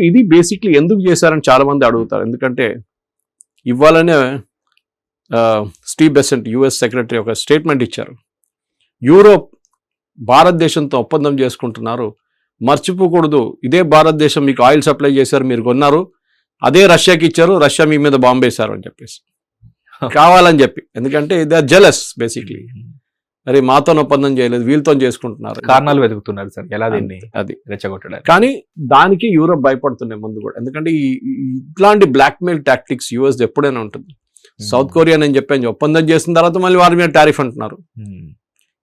ఇది బేసిక్లీ ఎందుకు చేశారని చాలా మంది అడుగుతారు. ఎందుకంటే ఇవ్వాలనే స్టీవ్ బెసెంట్ యుఎస్ సెక్రటరీ ఒక స్టేట్మెంట్ ఇచ్చారు. యూరోప్ భారతదేశంతో ఒప్పందం చేసుకుంటున్నారు, మర్చిపోకూడదు, ఇదే భారతదేశం మీకు ఆయిల్ సప్లై చేశారు, మీరు కొన్నారు, అదే రష్యాకి ఇచ్చారు, రష్యా మీ మీద బాంబు వేశారు అని చెప్పేసి కావాలని చెప్పి. ఎందుకంటే దే ఆర్ జెలస్ బేసిక్లీ. మరి మాతో ఒప్పందం చేయలేదు, వీళ్ళతో చేసుకుంటున్నారు, కారణాలు వెతుకుతున్నారు సార్ ఎలా దీన్ని అది రెచ్చగొట్టడానికి. కానీ దానికి యూరోప్ భయపడుతున్నాయి ముందు కూడా. ఎందుకంటే ఇట్లాంటి బ్లాక్మెయిల్ టాక్టిక్స్ యూఎస్ ఎప్పుడైనా ఉంటుంది. సౌత్ కొరియా నేను చెప్పాను, ఒప్పందం చేసిన తర్వాత మళ్ళీ వారి మీద టారిఫ్ అంటున్నారు.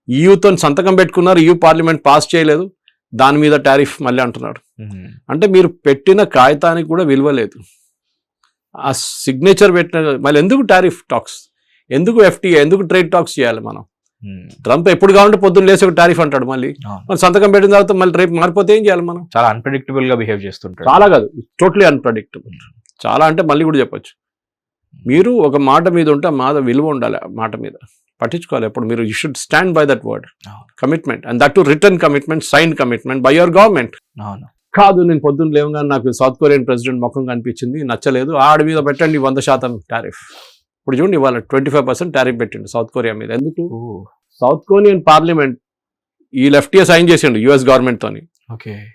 ఈయూతో సంతకం పెట్టుకున్నారు, ఈయూ పార్లమెంట్ పాస్ చేయలేదు, దాని మీద టారిఫ్ మళ్ళీ అంటున్నాడు. అంటే మీరు పెట్టిన కాగితానికి కూడా విలువ లేదు, ఆ సిగ్నేచర్ పెట్టిన మళ్ళీ ఎందుకు టారిఫ్ టాక్స్, ఎందుకు ఎఫ్టీఏ, ఎందుకు ట్రేడ్ టాక్స్ చేయాలి మనం? ట్రంప్ ఎప్పుడు కావాలంటే పొద్దున్న లేసి ఒక టారిఫ్ అంటాడు, మళ్ళీ సంతకం పెట్టిన తర్వాత మళ్ళీ రేపు మారిపోతే ఏం చేయాలి మనం? చాలా అన్ప్రెడిక్టబుల్ గా బిహేవ్ చేస్తుంటారు. చాలా కాదు, టోటలీ అన్ప్రెడిక్టబుల్. చాలా అంటే మళ్ళీ కూడా చెప్పొచ్చు, మీరు ఒక మాట మీద ఉంటే ఆ మాట విలువ ఉండాలి, ఆ మాట మీద పట్టించుకోవాలి. ఎప్పుడు మీరు you should stand by that word, commitment, and that to return commitment, sign commitment by your government. కాదు నేను పొద్దున్న లేవగా నాకు సౌత్ కొరియన్ ప్రెసిడెంట్ ముఖం కనిపించింది, నచ్చలేదు, ఆడి మీద పెట్టండి 100% టారిఫ్. ఇప్పుడు చూడండి, ఇవాళ 25% టారిఫ్ పెట్టిండు సౌత్ కొరియా మీద. ఎందుకు? సౌత్ కొరియన్ పార్లమెంట్ ఈ లెఫ్టీఏ సైన్ చేసిండు యుఎస్ గవర్నమెంట్ తోని,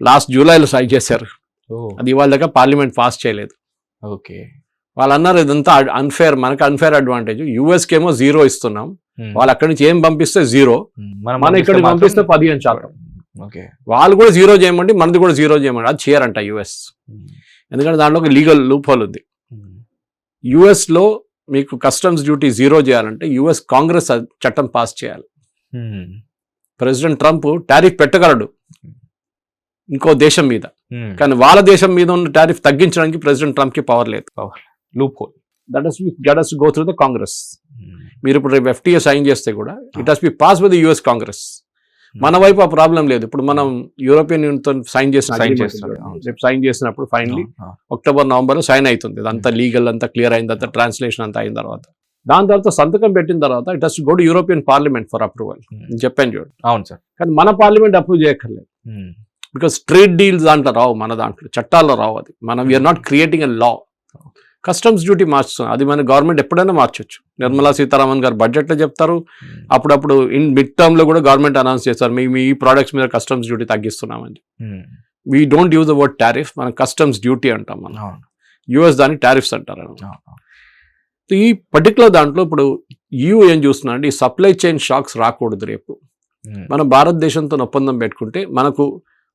లాస్ట్ జూలైలో సైన్ చేశారు. అది ఇవాళ దగ్గర పార్లమెంట్ పాస్ చేయలేదు. వాళ్ళు అన్నారు ఇదంతా అన్ఫేర్, మనకు అన్ఫేర్ అడ్వాంటేజ్, యుఎస్కి ఏమో 0 ఇస్తున్నాం, వాళ్ళు అక్కడి నుంచి ఏం పంపిస్తే 0, మనం ఇక్కడ పంపిస్తే 15%. వాళ్ళు కూడా 0 చేయమండి, మనది కూడా 0 చేయమండి, అది చేయరంట యుఎస్. ఎందుకంటే దాంట్లో ఒక లీగల్ లూప్ హోల్ ఉంది. యుఎస్ లో మీకు కస్టమ్స్ డ్యూటీ 0 చేయాలంటే యుఎస్ కాంగ్రెస్ చట్టం పాస్ చేయాలి. ప్రెసిడెంట్ ట్రంప్ టారిఫ్ పెట్టగలడు ఇంకో దేశం మీద, కానీ వాళ్ళ దేశం మీద ఉన్న టారిఫ్ తగ్గించడానికి ప్రెసిడెంట్ ట్రంప్ కి పవర్ లేదు. Loop whole that has go through the Congress. మీరు ఇప్పుడు రేపు ఎఫ్టీఏ సైన్ చేస్తే కూడా it has be pass by the US Congress. మన వైపు ఆ ప్రాబ్లం లేదు. ఇప్పుడు మనం యూరోపియన్ యూనియన్ తో సైన్ రేపు సైన్ చేసినప్పుడు ఫైనలీ అక్టోబర్ నవంబర్ సైన్ అవుతుంది, అదంతా లీగల్ అంతా క్లియర్ అయిన తర్వాత, ట్రాన్స్లేషన్ అంతా అయిన తర్వాత, దాని తర్వాత సంతకం పెట్టిన తర్వాత it has go to European parliament for approval. నేను చెప్పాను చూడు. అవును సార్. కానీ మన పార్లమెంట్ అప్రూవ్ చేయక్కర్లేదు, బికాస్ ట్రేడ్ డీల్స్ దాంట్లో రావు, మన దాంట్లో చట్టాల్లో రావు. అది మనం we are not creating a law. Customs duty మార్చుతున్నాం, అది మన గవర్నమెంట్ ఎప్పుడైనా మార్చొచ్చు. నిర్మలా సీతారామన్ గారు బడ్జెట్లో చెప్తారు, అప్పుడప్పుడు ఇన్ మిడ్ టర్మ్ లో కూడా గవర్నమెంట్ అనౌన్స్ చేస్తారు, మీ ఈ ప్రోడక్ట్స్ మీద కస్టమ్స్ డ్యూటీ తగ్గిస్తున్నామని. We don't use the word tariff, మనం కస్టమ్స్ డ్యూటీ అంటాం. మనం యుఎస్ దాన్ని టారిఫ్స్ అంటారు. ఈ పర్టికులర్ దాంట్లో ఇప్పుడు EU ఏం చూస్తున్నా అంటే ఈ సప్లై చైన్ షాక్స్ రాకూడదు. రేపు మనం భారతదేశంతో ఒప్పందం పెట్టుకుంటే మనకు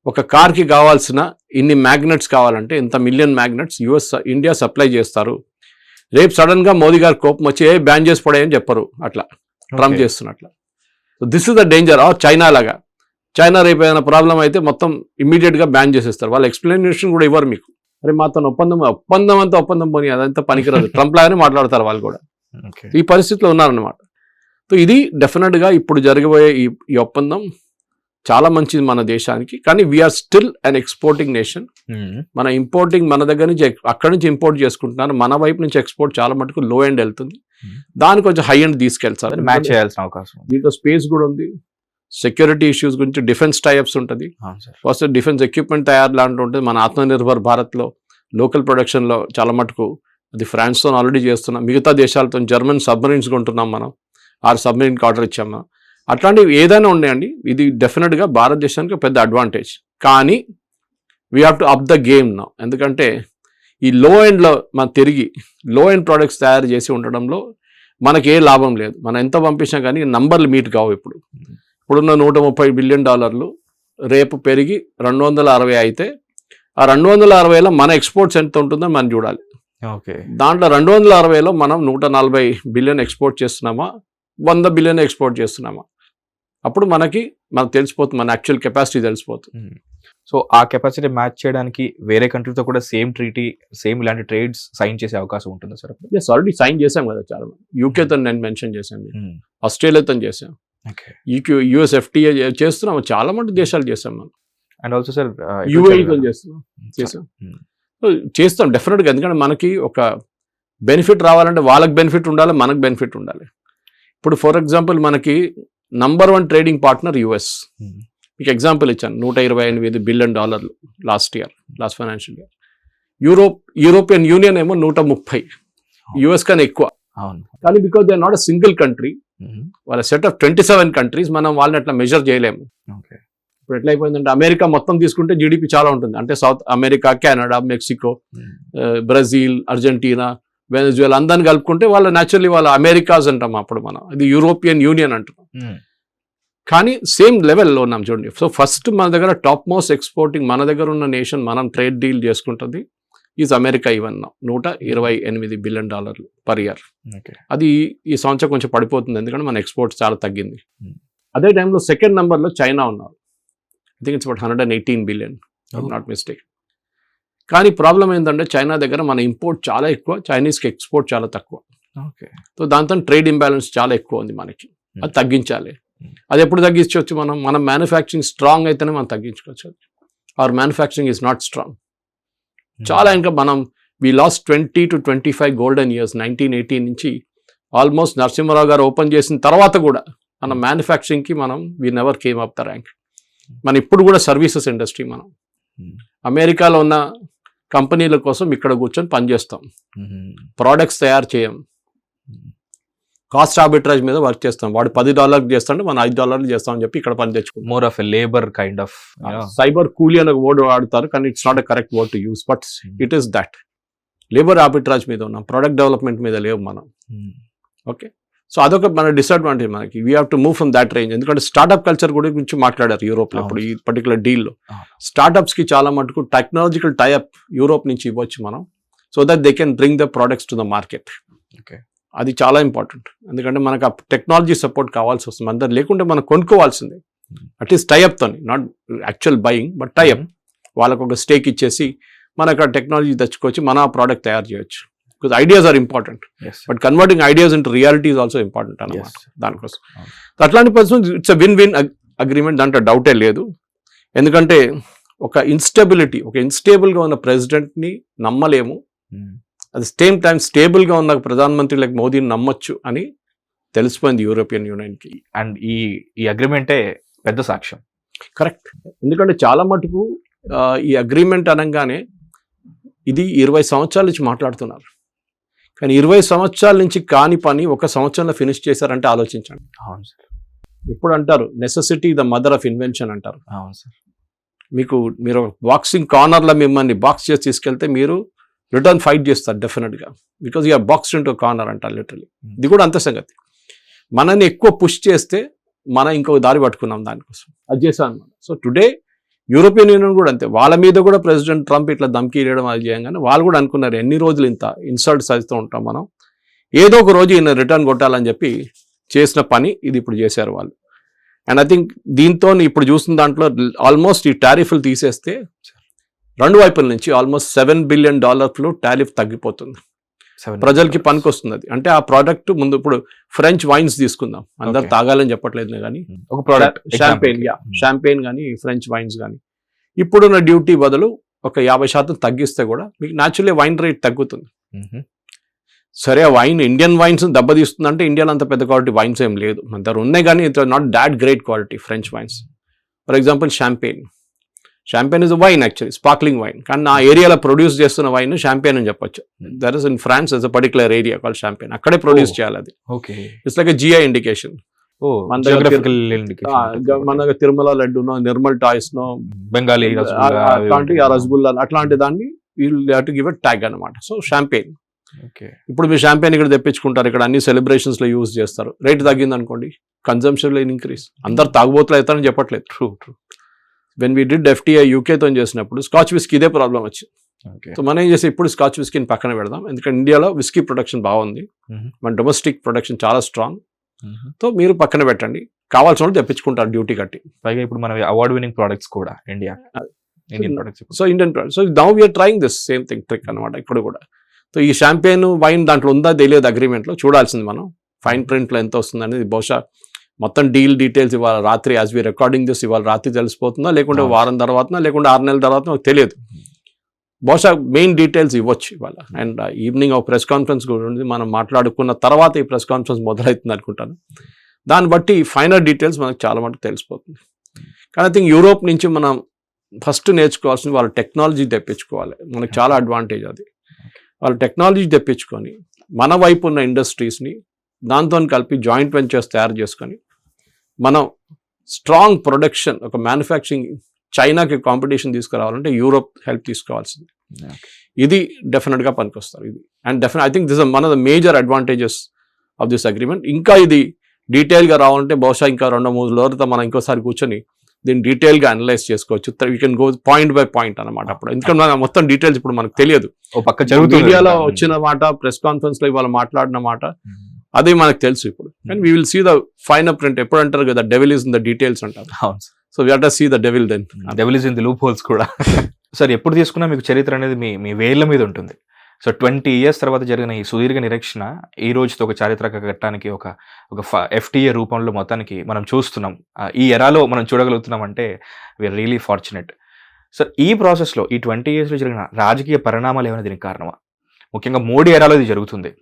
ఒక కార్కి కావాల్సిన ఇన్ని మ్యాగ్నెట్స్ కావాలంటే ఇంత మిలియన్ మ్యాగ్నెట్స్ ఇండియా సప్లై చేస్తారు. రేపు సడన్ గా మోదీ గారి కోపం వచ్చి బ్యాన్ చేసి పడాయని చెప్పరు, అట్లా ట్రంప్ చేస్తున్నట్ల. So this is the danger of China లాగా. చైనా రేపు ఏదైనా ప్రాబ్లం అయితే మొత్తం ఇమీడియట్ గా బ్యాన్ చేసేస్తారు, వాళ్ళ ఎక్స్ప్లెనేషన్ కూడా ఇవ్వరు మీకు. అరే మాతో ఒప్పందం పోనీ అదంతా పనికిరాదు, ట్రంప్ లాగానే మాట్లాడతారు వాళ్ళు కూడా. ఈ పరిస్థితిలో ఉన్నారనమాట. సో ఇది డెఫినెట్ గా ఇప్పుడు జరగబోయే ఈ ఒప్పందం చాలా మంచిది మన దేశానికి. కానీ వీఆర్ స్టిల్ అన్ ఎక్స్పోర్టింగ్ నేషన్. మన ఇంపోర్టింగ్ మన దగ్గర నుంచి అక్కడి నుంచి ఇంపోర్ట్ చేసుకుంటున్నారు, మన వైపు నుంచి ఎక్స్పోర్ట్ చాలా మటుకు లో ఎండ్ వెళ్తుంది. దాని కొంచెం హై ఎండ్ తీసుకెళ్తారు, మ్యాచ్ చేయాల్సిన అవకాశం. దీంట్లో స్పేస్ కూడా ఉంది, సెక్యూరిటీ ఇష్యూస్ గురించి డిఫెన్స్ టైప్స్ ఉంటుంది, ఫస్ట్ డిఫెన్స్ ఎక్విప్మెంట్ తయారు లాంటి ఉంటుంది. మన ఆత్మనిర్భర్ భారత్ లో లోకల్ ప్రొడక్షన్ లో చాలా మటుకు అది ఫ్రాన్స్ తో ఆల్రెడీ చేస్తున్నాం, మిగతా దేశాలతో జర్మన్ సబ్మరీన్స్ కొంటున్నాం, మనం 6 సబ్మరీన్కి ఆర్డర్ ఇచ్చాం మనం. అట్లాంటివి ఏదైనా ఉన్నాయండి, ఇది డెఫినెట్గా భారతదేశానికి పెద్ద అడ్వాంటేజ్. కానీ we have to up the game now. ఎందుకంటే ఈ లో ఎండ్లో మనం తిరిగి లో ఎండ్ ప్రోడక్ట్స్ తయారు చేసి ఉండడంలో మనకి ఏ లాభం లేదు. మనం ఎంత పంపించినా కానీ నంబర్లు మీట్ కావు. ఇప్పుడున్న $130 బిలియన్ రేపు పెరిగి 260 అయితే ఆ 260లో మన ఎక్స్పోర్ట్స్ ఎంత ఉంటుందో మనం చూడాలి. దాంట్లో 260లో మనం 140 బిలియన్ ఎక్స్పోర్ట్ చేస్తున్నామా, 100 బిలియన్ ఎక్స్పోర్ట్ చేస్తున్నామా, అప్పుడు మనకు తెలిసిపోతుంది, మన యాక్చువల్ కెపాసిటీ తెలిసిపోతుంది. సో ఆ కెపాసిటీ మ్యాచ్ చేయడానికి వేరే కంట్రీతో కూడా సేమ్ ట్రీటీ, సేమ్ ఇలాంటి ట్రేడ్స్ సైన్ చేసే అవకాశం ఉంటుంది సార్? ఎస్, ఆల్రెడీ సైన్ చేసాం కదా చాలా మంది. యూకేతో నేను మెన్షన్ చేశాను, ఆస్ట్రేలియాతో చేసాం, యుఎస్ ఎఫ్టీఏ చేస్తున్నాం, చాలా మంది దేశాలు చేసాం మనం. అండ్ ఆల్సో సార్ యూఏఈతో చేస్తాం డెఫినెట్గా. ఎందుకంటే మనకి ఒక బెనిఫిట్ రావాలంటే వాళ్ళకి బెనిఫిట్ ఉండాలి, మనకు బెనిఫిట్ ఉండాలి. ఇప్పుడు ఫర్ ఎగ్జాంపుల్ మనకి నంబర్ 1 ట్రేడింగ్ పార్ట్నర్ యుఎస్. మీకు ఎగ్జాంపుల్ ఇచ్చాను, $128 billion last financial year. European Union ఏమో 130, యుఎస్ కన్నా ఎక్కువ. అవును. కానీ because they are not a single country, వాళ్ళ సెట్ ఆఫ్ 27 కంట్రీస్, మనం వాళ్ళని అట్లా మెజర్ చేయలేము. ఓకే. ఇప్పుడు ఎట్లయిపోయిందంటే అమెరికా మొత్తం తీసుకుంటే జీడిపి చాలా ఉంటుంది, అంటే South America, Canada, Mexico, Brazil, Argentina, Venezuela అందరిని కలుపుకుంటే వాళ్ళ న్యాచురల్లీ వాళ్ళ అమెరికాస్ అంటాం అప్పుడు మనం, ఇది యూరోపియన్ యూనియన్ అంటున్నాం. కానీ సేమ్ లెవెల్లో ఉన్నాం చూడండి. సో ఫస్ట్ మన దగ్గర టాప్ మోస్ట్ ఎక్స్పోర్టింగ్ మన దగ్గర ఉన్న నేషన్, మనం ట్రేడ్ డీల్ చేసుకుంటుంది is America. Even $128 billion per year. అది ఈ సంవత్సరం కొంచెం పడిపోతుంది, ఎందుకంటే మన ఎక్స్పోర్ట్స్ చాలా తగ్గింది. అదే టైంలో సెకండ్ నెంబర్లో చైనా ఉన్నారు. I think it's about 118 billion, not mistake. కానీ ప్రాబ్లం ఏంటంటే చైనా దగ్గర మన ఇంపోర్ట్ చాలా ఎక్కువ, చైనీస్కి ఎక్స్పోర్ట్ చాలా తక్కువ. ఓకే. సో దాంతో ట్రేడ్ ఇంబ్యాలెన్స్ చాలా ఎక్కువ ఉంది మనకి, అది తగ్గించాలి. అది ఎప్పుడు తగ్గించవచ్చు? మనం మ్యానుఫ్యాక్చరింగ్ స్ట్రాంగ్ అయితేనే మనం తగ్గించుకోవచ్చు. Our manufacturing is not strong. చాలా ఇంకా మనం we lost 20 to 25 golden years. 1980 నుంచి ఆల్మోస్ట్ నరసింహారావు గారు ఓపెన్ చేసిన తర్వాత కూడా మన మ్యానుఫ్యాక్చరింగ్కి మనం we never came up the rank. మన ఇప్పుడు కూడా సర్వీసెస్ ఇండస్ట్రీ, మనం అమెరికాలో ఉన్న కంపెనీల కోసం ఇక్కడ కూర్చొని పనిచేస్తాం, ప్రోడక్ట్స్ తయారు చేయం, కాస్ట్ ఆర్బిట్రాజ్ మీద వర్క్ చేస్తాం. వాడు $10 చేస్తాంటే మనం $5 చేస్తామని చెప్పి ఇక్కడ పని తెచ్చుకుంటాం. More of a labour kind of cyber కూలీ అనే వర్డ్ వాడతారు, కానీ it's not a correct word to use, but it is that. Labour arbitrage మీద ఉన్నాం, ప్రొడక్ట్ డెవలప్మెంట్ మీద లేవు మనం. ఓకే. సో అదొక మన డిసడ్వాంటేజ్ మనకి. We have to move from that range. ఎందుకంటే స్టార్ట్అప్ కల్చర్ గురించి మాట్లాడారు యూరోప్లో. ఇప్పుడు ఈ పర్టికులర్ డీల్లో స్టార్ట్అప్స్కి చాలా మటుకు టెక్నాలజికల్ టైఅప్ యూరోప్ నుంచి ఇవ్వచ్చు మనం, so that they can bring the products to the market. Okay. అది చాలా ఇంపార్టెంట్, ఎందుకంటే మనకు ఆ టెక్నాలజీ సపోర్ట్ కావాల్సి వస్తుంది. అందరు లేకుంటే మనం కొనుక్కోవాల్సిందే, అట్లీస్ట్ టైఅప్తో, not actual buying but tie up. వాళ్ళకు ఒక స్టేక్ ఇచ్చేసి మనకు ఆ టెక్నాలజీ తెచ్చుకోవచ్చు, మన ఆ ప్రోడక్ట్ తయారు చేయొచ్చు. Because ideas are important, but converting ideas into reality is also important అన్నమాట. దానికోసం అట్లాంటి person it's a win win agreement, దాంట్లో డౌటే లేదు. ఎందుకంటే ఒక ఇన్స్టేబుల్గా ఉన్న ప్రెసిడెంట్ని నమ్మలేము, అట్ ద సేమ్ టైం స్టేబుల్గా ఉన్న ప్రధానమంత్రి లైక్ మోదీని నమ్మొచ్చు అని తెలిసిపోయింది యూరోపియన్ యూనియన్కి. అండ్ ఈ అగ్రిమెంటే పెద్ద సాక్ష్యం. కరెక్ట్. ఎందుకంటే చాలా మటుకు ఈ అగ్రిమెంట్ అనగానే ఇది 20 సంవత్సరాల నుంచి మాట్లాడుతున్నారు, కానీ 20 సంవత్సరాల నుంచి కాని పని 1 సంవత్సరంలో ఫినిష్ చేశారంటే ఆలోచించండి. అవును సార్. ఇప్పుడు అంటారు necessity the mother of invention అంటారు. అవును సార్. మీరు బాక్సింగ్ కార్నర్లో మిమ్మల్ని బాక్స్ చేసి తీసుకెళ్తే మీరు రిటర్న్ ఫైట్ చేస్తారు డెఫినెట్గా, because you're boxed into corner అంటారు లిటరలీ. ఇది కూడా అంతే సంగతి. మనని ఎక్కువ పుష్ చేస్తే మనం ఇంకొక దారి పట్టుకున్నాం దానికోసం, అది చేశాను అనమాట. సో టుడే యూరోపియన్ యూనియన్ కూడా అంతే, వాళ్ళ మీద కూడా ప్రెసిడెంట్ ట్రంప్ ఇట్లా ధమ్కీ ఇవ్వడం అది చేయగానే వాళ్ళు కూడా అనుకున్నారు ఎన్ని రోజులు ఇంత ఇన్సల్ట్ చేస్తూ ఉంటాం మనం, ఏదో ఒక రోజు ఈయన రిటర్న్ కొట్టాలని చెప్పి చేసిన పని ఇది ఇప్పుడు చేశారు వాళ్ళు. అండ్ ఐ థింక్ దీంతో ఇప్పుడు చూసిన దాంట్లో ఆల్మోస్ట్ ఈ టారిఫ్లు తీసేస్తే రెండు వైపుల నుంచి ఆల్మోస్ట్ $7 బిలియన్ టారిఫ్ తగ్గిపోతుంది, ప్రజలకి పనికి వస్తుంది. అది అంటే ఆ ప్రోడక్ట్ ముందు ఇప్పుడు ఫ్రెంచ్ వైన్స్ తీసుకుందాం, అందరు తాగాలని చెప్పట్లేదు కానీ ఒక ప్రోడక్ట్ షాంపెయిన్ కానీ ఫ్రెంచ్ వైన్స్ కానీ ఇప్పుడున్న డ్యూటీ బదులు ఒక 50% తగ్గిస్తే కూడా మీకు న్యాచురల్లీ వైన్ రేట్ తగ్గుతుంది. సరే, ఆ వైన్ ఇండియన్ వైన్స్ దెబ్బతీస్తుంది అంటే ఇండియాలో అంత పెద్ద క్వాలిటీ వైన్స్ ఏం లేదు, మన దగ్గర ఉన్నాయి కానీ it's not that great quality French wines. For example champagne is wine, actually sparkling wine, కానీ నా ఏరియాలో ప్రొడ్యూస్ చేస్తున్న వైన్ షాంపెయిన్ అని చెప్పొచ్చు. That is in France is a particular area call champagne, అక్కడే ప్రొడ్యూస్ చేయాలి అది. It's like GI indication. మన దగ్గర తిరుమల లడ్డూనో, నిర్మల్ టాయ్స్ నో, బెంగాలీ అట్లాంటి రసగుల్లా అట్లాంటి దాన్ని టు గివ్ ఎ ట్యాగ్ అనమాట. So champagne. ఇప్పుడు మీరు షాంపెయిన్ ఇక్కడ తెప్పించుకుంటారు, ఇక్కడ అన్ని సెలబ్రేషన్స్ లో యూజ్ చేస్తారు, రేట్ తగ్గింది అనుకోండి, కన్సంప్షన్ ఇంక్రీస్. అందరు తాగుబోతులు అవుతారని చెప్పట్లేదు. True. When we did FTA యూకేతో చేసినప్పుడు స్కాచ్ విస్కీ ఇదే ప్రాబ్లం వచ్చింది. సో మనం ఏం చేస్తే ఇప్పుడు స్కాచ్ విస్కీని పక్కన పెడదాం, ఎందుకంటే ఇండియాలో విస్కీ ప్రొడక్షన్ బాగుంది, మన డొమెస్టిక్ ప్రొడక్షన్ చాలా స్ట్రాంగ్. సో మీరు పక్కన పెట్టండి, కావాల్సిన వాళ్ళు తెప్పించుకుంటారు డ్యూటీ కట్టి. పైగా ఇప్పుడు మన అవార్డ్ వినింగ్ ప్రొడక్ట్స్ కూడా Indian products. So Indian products. So now we are trying this same thing trick అనమాట ఇప్పుడు కూడా. సో ఈ షాంపెయిన్ వైన్ దాంట్లో ఉందా తెలియదు, అగ్రిమెంట్లో చూడాల్సింది మనం, ఫైన్ ప్రింట్లో ఎంత వస్తుంది అనేది. బహుశా మొత్తం డీల్ డీటెయిల్స్ ఇవాళ రాత్రి, యాజ్ వి రికార్డింగ్ దిస్, ఇవాళ రాత్రి తెలిసిపోతుందా, లేకుంటే వారం తర్వాత, లేకుంటే 6 నెలల తర్వాత నాకు తెలియదు. బహుశా మెయిన్ డీటెయిల్స్ ఇవ్వచ్చు ఇవాళ. అండ్ ఈవినింగ్ ఒక ప్రెస్ కాన్ఫరెన్స్ కూడా ఉంది, మనం మాట్లాడుకున్న తర్వాత ఈ ప్రెస్ కాన్ఫరెన్స్ మొదలవుతుంది అనుకుంటాను. దాన్ని బట్టి ఫైనల్ డీటెయిల్స్ మనకు చాలా మటుకు తెలిసిపోతుంది. కానీ ఐ థింక్ యూరోప్ నుంచి మనం ఫస్ట్ నేర్చుకోవాల్సింది వాళ్ళ టెక్నాలజీ తెప్పించుకోవాలి. మనకు చాలా అడ్వాంటేజ్ అది. వాళ్ళ టెక్నాలజీ తెప్పించుకొని మన వైపు ఉన్న ఇండస్ట్రీస్ని దాంతో కలిపి జాయింట్ వెంచర్స్ తయారు చేసుకొని మనం స్ట్రాంగ్ ప్రొడక్షన్, ఒక మ్యానుఫ్యాక్చరింగ్ చైనాకి కాంపిటీషన్ తీసుకురావాలంటే యూరోప్ హెల్ప్ తీసుకోవాల్సింది. ఇది డెఫినెట్గా పనికొస్తారు ఇది. And I think this one of the major advantages of this agreement. ఇంకా ఇది డీటెయిల్గా రావాలంటే బహుశా ఇంకా 2-3 రోజులతో మనం ఇంకోసారి కూర్చొని దీన్ని డీటెయిల్గా అనలైజ్ చేసుకోవచ్చు. You can go point by point అనమాట. అప్పుడు ఎందుకంటే మన మొత్తం డీటెయిల్స్ ఇప్పుడు మనకు తెలియదు. మీడియాలో వచ్చిన మాట, ప్రెస్ కాన్ఫరెన్స్ లో ఇవాళ మాట్లాడిన మాట అదే మనకు తెలుసు ఇప్పుడు. కానీ we will see the final print. ఎప్పుడు అంటారు కదా, devil is in the details అంటారు. So we have to see the devil then. Devil is in the loopholes కూడా. సార్ ఎప్పుడు తీసుకున్నా మీకు చరిత్ర అనేది మీ వేళ్ల మీద ఉంటుంది. సో 20 years తర్వాత జరిగిన ఈ సుదీర్ఘ నిరీక్షణ ఈ రోజుతో ఒక చారిత్రక ఘట్టానికి ఒక FTA రూపంలో మొత్తానికి మనం చూస్తున్నాం. ఈ ఎరాలో మనం చూడగలుగుతున్నాం అంటే వీఆర్ రియలీ ఫార్చునేట్. సార్ ఈ ప్రాసెస్లో ఈ 20 yearsలో జరిగిన రాజకీయ పరిణామాలు ఏమైనా దీనికి కారణమా? ముఖ్యంగా మోడీ ఎరాలో ఇది జరుగుతుంది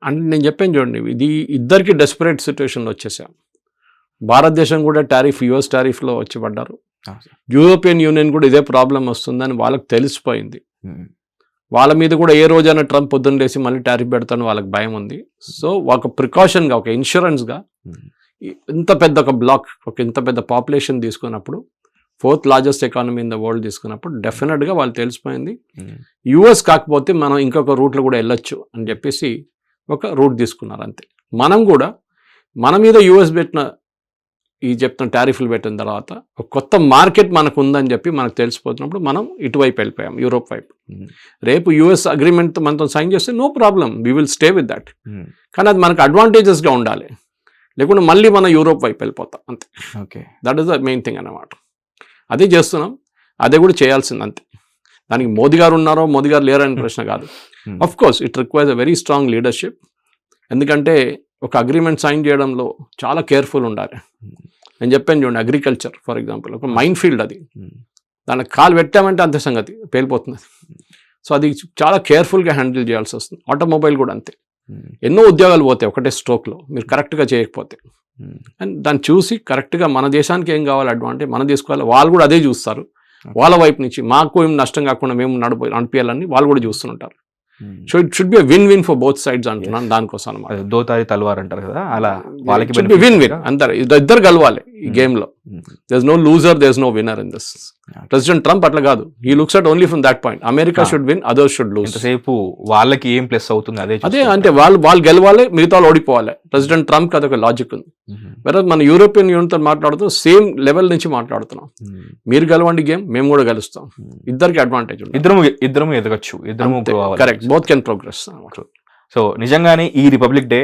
అంటే నేను చెప్పాను చూడండి, ఇది ఇద్దరికి డెస్పరేట్ సిచ్యువేషన్లో వచ్చేసాం. భారతదేశం కూడా US టారిఫ్లో వచ్చి పడ్డారు. యూరోపియన్ యూనియన్ కూడా ఇదే ప్రాబ్లం వస్తుందని వాళ్ళకి తెలిసిపోయింది. వాళ్ళ మీద కూడా ఏ రోజైనా ట్రంప్ పొద్దున్న లేసి మళ్ళీ టారిఫ్ పెడతాను వాళ్ళకి భయం ఉంది. సో ఒక ప్రికాషన్గా, ఒక ఇన్సూరెన్స్గా ఇంత పెద్ద ఒక బ్లాక్, ఒక ఇంత పెద్ద పాపులేషన్ తీసుకున్నప్పుడు, 4th largest economy in the world తీసుకున్నప్పుడు డెఫినెట్గా వాళ్ళు తెలిసిపోయింది US కాకపోతే మనం ఇంకొక రూట్లో కూడా వెళ్ళొచ్చు అని చెప్పేసి ఒక రూట్ తీసుకున్నారు అంతే. మనం కూడా మన మీద US పెట్టిన ఈ చెప్తున్న టారిఫ్లు పెట్టిన తర్వాత ఒక కొత్త మార్కెట్ మనకు ఉందని చెప్పి మనకు తెలిసిపోతున్నప్పుడు మనం ఇటువైపు వెళ్ళిపోయాం, యూరోప్ వైపు. రేపు US అగ్రిమెంట్ మనతో సైన్ చేస్తే no problem, we will stay with that. కానీ అది మనకు అడ్వాంటేజెస్గా ఉండాలి, లేకుంటే మళ్ళీ మనం యూరోప్ వైపు వెళ్ళిపోతాం అంతే. Okay, that is the main thing అన్నమాట. అదే చేస్తున్నాం, అదే కూడా చేయాల్సింది అంతే. దానికి మోదీ గారు ఉన్నారో మోదీ గారు లేరని ప్రశ్న కాదు. Of course it requires a very strong leadership. ఎందుకంటే ఒక అగ్రిమెంట్ సైన్ చేయడంలో చాలా కేర్ఫుల్ ఉండాలి. నేను చెప్పాను చూడండి, అగ్రికల్చర్ ఫర్ ఎగ్జాంపుల్ ఒక మైన్ ఫీల్డ్, అది దానికి కాలు పెట్టామంటే అంతే సంగతి, పేలిపోతుంది. సో అది చాలా కేర్ఫుల్గా హ్యాండిల్ చేయాల్సి వస్తుంది. ఆటోమొబైల్ కూడా అంతే, ఎన్నో ఉద్యోగాలు పోతాయి ఒకటే స్ట్రోక్లో మీరు కరెక్ట్గా చేయకపోతే. అండ్ దాన్ని చూసి కరెక్ట్గా మన దేశానికి ఏం కావాలి అడ్వాంటేజ్ మనం తీసుకోవాలి. వాళ్ళు కూడా అదే చూస్తారు, వాళ్ళ వైపు నుంచి మాకు ఏం నష్టం కాకుండా మేము నడిపేయాలని వాళ్ళు కూడా చూస్తుంటారు. So it should be win win for both sides అంటున్నాను. దానికోసం అనమాట, దోతారి తల్వార్ అంటారు కదా, అలా వాళ్ళకి విన్ విన్ అంటారు. ఇద్దరు కలవాలి ఈ గేమ్ లో. There is no loser, there is no winner in this. President Trump అట్లా కాదు, he looks at only from that point. America should win, others should lose. ఎంతసేపు వాళ్ళకి ఏం ప్లస్ అవుతుంది అదే అంటే వాళ్ళు గెలవాలి, మిగతా వాళ్ళు ఓడిపోవాలి. ప్రెసిడెంట్ ట్రంప్ అదొక లాజిక్ ఉంది. వేరే మన యూరోపియన్ యూనియన్ తో మాట్లాడుతూ సేమ్ లెవెల్ నుంచి మాట్లాడుతున్నాం. మీరు గెలవండి గేమ్, మేము కూడా గెలుస్తాం. ఇద్దరికి అడ్వాంటేజ్ ఉంది, ఇద్దరము ఎదగచ్చు, ఇద్దరము correct, both can progress. So నిజంగానే ఈ రిపబ్లిక్ డే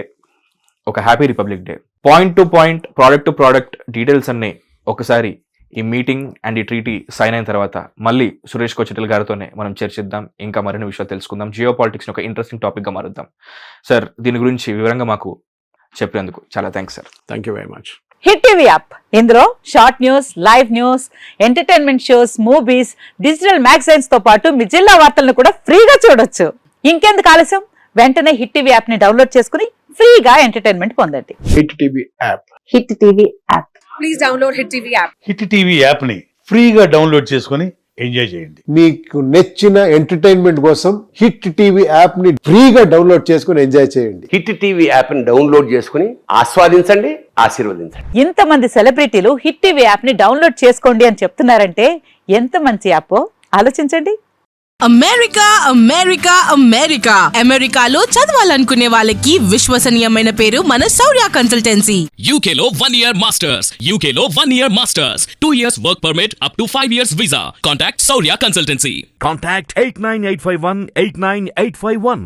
ఒక happy republic day. Point to point, product to product details అన్నీ ఒకసారి ఈ మీటింగ్ అండ్ ఈ ట్రీటీ సైన్ అయిన తర్వాత మళ్ళీ సురేష్ కోచెటిల్ గారితోనే మనం చర్చిద్దాం, ఇంకా మరిన్ని విషయాలు తెలుసుకుందాం. జియో పాలిటిక్స్ ఒక ఇంట్రెస్టింగ్ టాపిక్గా మారుద్దాం. సార్ దీని గురించి వివరంగా మాకు చెప్పినందుకు చాలా thanks sir. Thank you very much. Hit TV app, ఇందులో short news, live news, entertainment shows, movies, digital magazines తో పాటు మీ జిల్లా వార్తలను కూడా ఫ్రీగా చూడొచ్చు. ఇంకెందుకు ఆలస్యం, వెంటనే హిట్ టీవీ యాప్ ని డౌన్లోడ్ చేసుకుని ఫ్రీగా ఎంటర్టైన్మెంట్ పొందండి. Hit TV app, hit TV app, please download hit TV app. Hit TV app ని ఫ్రీగా డౌన్లోడ్ చేసుకొని ఎంజాయ్ చేయండి. మీకు నచ్చిన ఎంటర్టైన్మెంట్ కోసం హిట్ టీవీ యాప్ ని ఫ్రీగా డౌన్లోడ్ చేసుకొని ఎంజాయ్ చేయండి. హిట్ టీవీ యాప్ ని డౌన్లోడ్ చేసుకుని ఆస్వాదించండి, ఆశీర్వదించండి. ఇంతమంది సెలబ్రిటీలు హిట్ టీవీ యాప్ ని డౌన్లోడ్ చేసుకోండి అని చెప్తున్నారంటే ఎంత మంచి యాప్ ఆలోచించండి. అమెరికా అమెరికా అమెరికా అమెరికాలో చదవాలనుకునే వాళ్ళకి విశ్వసనీయమైన పేరు మన శౌర్య కన్సల్టెన్సీ. UK లో 1 year masters, UK లో 1 year masters, 2 years work permit up to 5 years visa. Contact Saurya Consultancy. Contact 89851 89851.